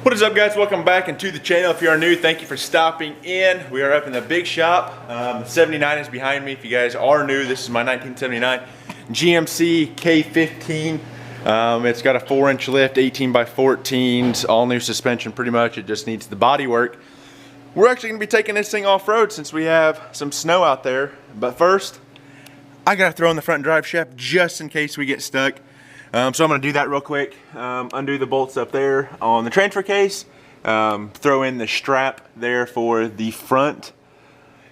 What is up, guys? Welcome back into the channel. If you are new, thank you for stopping in. We are up in the big shop. The 79 is behind me. If you guys are new, this is my 1979 GMC K15. It's got a 4-inch lift, 18 by 14s, all new suspension pretty much. It just needs the body work. We're actually gonna be taking this thing off-road since we have some snow out there. But first, I gotta throw in the front drive shaft just in case we get stuck. So I'm gonna do that real quick. Undo the bolts up there on the transfer case. Throw in the strap there for the front.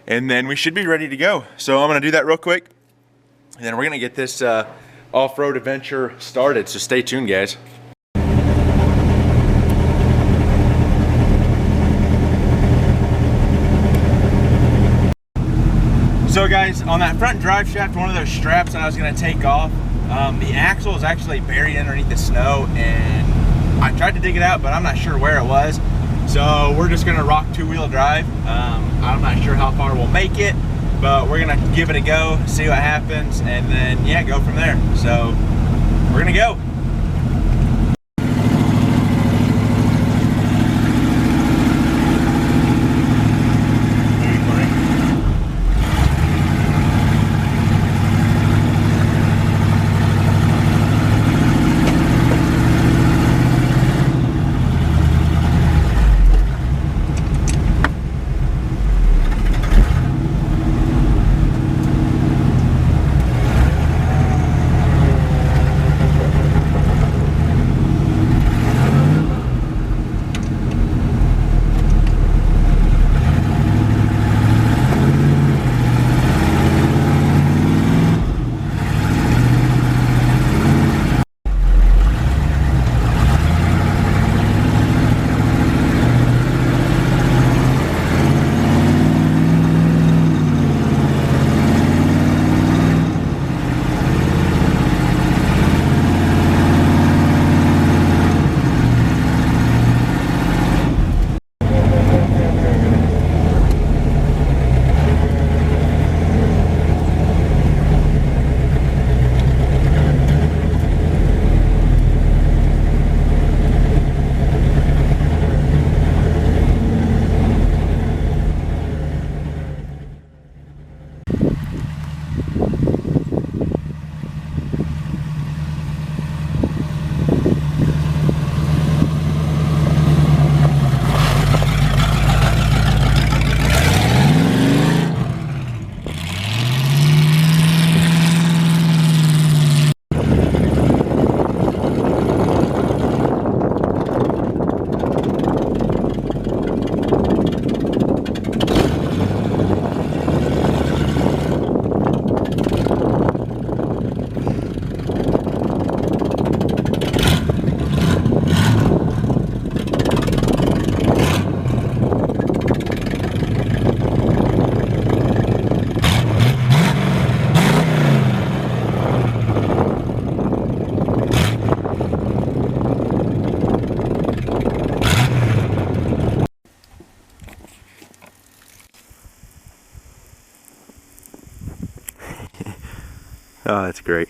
And then we should be ready to go. So I'm gonna do that real quick. And then we're gonna get this off-road adventure started. So stay tuned, guys. So guys, on that front drive shaft, one of those straps that I was gonna take off, the axle is actually buried underneath the snow, and I tried to dig it out, but I'm not sure where it was. So we're just gonna rock two-wheel drive. I'm not sure how far we'll make it, but we're gonna give it a go, see what happens, and then yeah, go from there. So we're gonna go. Oh, that's great.